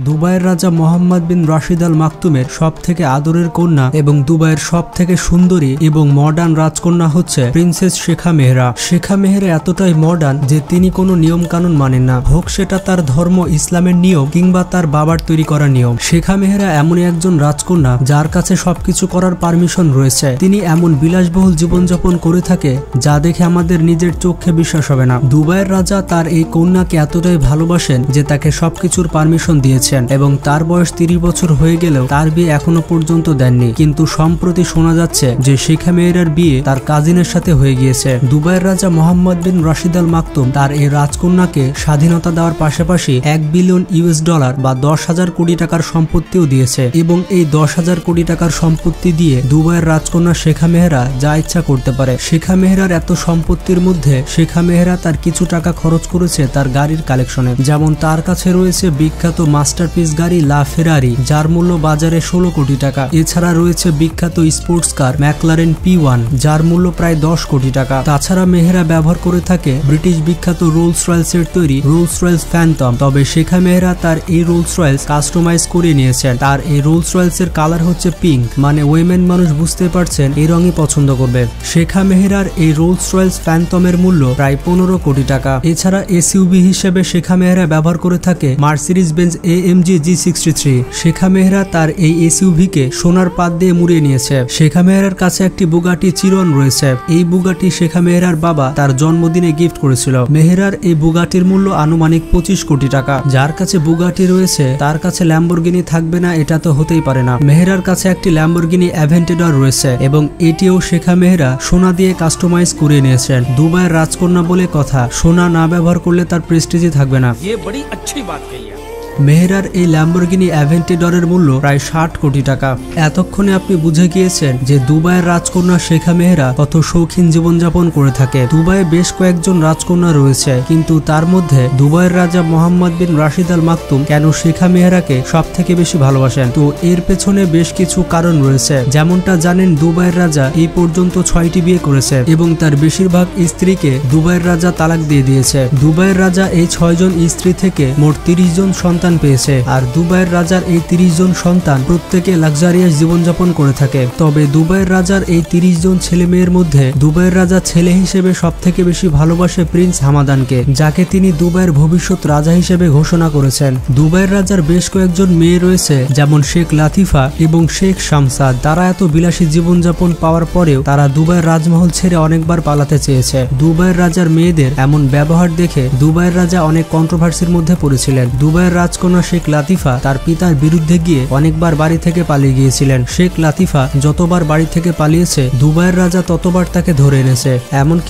দুবাইয়ের রাজা মোহাম্মদ বিন রাশিদ আল মাকতুমের সবথেকে আদরের কন্যা এবং দুবাইয়ের সবথেকে সুন্দরী এবং মডার্ন রাজকন্যা হচ্ছে প্রিন্সেস শেখা মেহরা। শেখা মেহরা এতটাই মডার্ন যে তিনি কোনো নিয়ম কানুন মানেন না, হোক সেটা তার ধর্ম ইসলামের নিয়ম কিংবা তার বাবার তৈরি করা নিয়ম। শেখা মেহরা এমনই একজন রাজকন্যা যার কাছে সবকিছু করার পারমিশন রয়েছে। তিনি এমন বিলাসবহুল জীবনযাপন করে থাকে যা দেখে আমাদের নিজের চোখে বিশ্বাস হবে না। দুবাইয়ের রাজা তার এই কন্যাকে এতটাই ভালোবাসেন যে তাকে সবকিছুর পারমিশন দিয়েছেন এবং তার বয়স 30 বছর হয়ে গেলেও তার বিয়ে এখনো পর্যন্ত দেননি। কিন্তু সম্প্রতি শোনা যাচ্ছে যে শেখা মেহরার বিয়ে তার কাজিনের সাথে হয়ে গিয়েছে। দুবাইয়ের রাজা মোহাম্মদ বিন রাশিদ আল মাকতুম তার এই রাজকন্যাকে স্বাধীনতা দেওয়ার পাশাপাশি $1 বিলিয়ন বা 10,000 কোটি টাকার সম্পত্তিও দিয়েছে এবং এই 10,000 কোটি টাকার সম্পত্তি দিয়ে দুবাইয়ের রাজকন্যা শেখা মেহরা যা ইচ্ছা করতে পারে। শেখা মেহরার এত সম্পত্তির মধ্যে শেখা মেহরা তার কিছু টাকা খরচ করেছে তার গাড়ির কালেকশনে। যেমন তার কাছে রয়েছে বিখ্যাত মাস্টারপিস গাড়ি লা ফেরারি যার মূল্য বাজারে 16 কোটি টাকা। এছাড়া রয়েছে বিখ্যাত স্পোর্টস কার ম্যাকলারেন P1 যার মূল্য প্রায় 10 কোটি টাকা। তাছাড়া মেহরা ব্যবহার করে থাকে ব্রিটিশ বিখ্যাত রোলস রয়েলসের তৈরি রোলস রয়েলস ফ্যান্টম। তবে শেখা মেহরা তার এই রোলস রয়েলস কাস্টমাইজ করে নিয়েছেন। তার এই রোলস রয়েলসের কালার হচ্ছে পিঙ্ক, মানে ওয়েমেন মানুষ বুঝতে পারছেন এই রঙই পছন্দ করবে। শেখা মেহরার এই রোলস রয়েলস ফ্যান্টমের মূল্য প্রায় 15 কোটি টাকা। এছাড়া এসইউভি হিসেবে শেখা মেহরা ব্যবহার করে থাকে মার্সিডিজ বেঞ্জ AMG G63। শেখা মেহরা তার এই এসইউভিকে সোনার পাত দিয়ে মুড়িয়ে নিয়েছে। শেখা মেহরার কাছে একটি বুগাটি চিরন রয়েছে। এই বুগাটি শেখা মেহরার বাবা তার জন্মদিনে গিফট করেছিল। মেহরার এই বুগাটির মূল্য আনুমানিক 25 কোটি টাকা। যার কাছে বুগাটি রয়েছে তার কাছে ল্যাম্বরগিনি থাকবে না এটা তো হতেই পারে না। মেহরার কাছে একটি ল্যাম্বরগিনি অ্যাভেন্টেডর রয়েছে এবং এটিও শেখা মেহরা সোনা দিয়ে কাস্টমাইজ করে নিয়েছেন। দুবাইয়ের রাজকন্যা বলে কথা, সোনা না ব্যবহার করলে তার প্রেস্টিজই থাকবে না। মেহরার এই ল্যাম্বরগিনি অ্যাভেন্টেডরের মূল্য প্রায় 60 কোটি টাকা। এতক্ষণে আপনি বুঝে গিয়েছেন যে দুবাইয়ের রাজকন্যা শেখা মেহরা কত শৌখিন জীবনযাপন করে থাকে। দুবাইয়ে বেশ কয়েকজন রাজকন্যা রয়েছে, কিন্তু তার মধ্যে দুবাইয়ের রাজা মোহাম্মদ বিন রাশিদ আল মাকতুম কেন শেখা মেহরাকে সব থেকে বেশি ভালোবাসেন? তো এর পেছনে বেশ কিছু কারণ রয়েছে। যেমনটা জানেন, দুবাইয়ের রাজা এই পর্যন্ত 6টি বিয়ে করেছে এবং তার বেশিরভাগ স্ত্রীকে দুবাইয়ের রাজা তালাক দিয়ে দিয়েছে। দুবাইয়ের রাজা এই 6 জন স্ত্রী থেকে মোট 30 জন সন্তান পেয়েছে। আর দুবাইয়ের রাজার এই 30 জন সন্তান প্রত্যেকে লাক্সারিয়াস জীবনযাপন করে থাকে। তবে দুবাইয়ের রাজার এই 30 জন ছেলে মেয়ের মধ্যে দুবাইয়ের রাজা ছেলে হিসেবে সব থেকে বেশি ভালোবাসে প্রিন্স হামাদানকে, যাকে তিনি দুবাইয়ের ভবিষ্যৎ রাজা হিসেবে ঘোষণা করেছেন। দুবাইয়ের রাজার বেশ কয়েকজন মেয়ে রয়েছে, যেমন শেখ লাতিফা এবং শেখ শামসাদ। তারা এত বিলাসী জীবনযাপন পাওয়ার পরেও তারা দুবাইয়ের রাজমহল ছেড়ে অনেকবার পালাতে চেয়েছে। দুবাইয়ের রাজার মেয়েদের এমন ব্যবহার দেখে দুবাইয়ের রাজা অনেক কন্ট্রোভার্সির মধ্যে পড়েছিলেন। দুবাইয়ের রাজকন্যা শেখ লাতিফা তার পিতার বিরুদ্ধে গিয়ে অনেকবার বাড়ি থেকে পালিয়ে গিয়েছিলেন। শেখ লাতিফা যতবার বাড়ি থেকে পালিয়েছে দুবাইয়ের রাজা ততবার তাকে ধরে এনেছে। এমনকি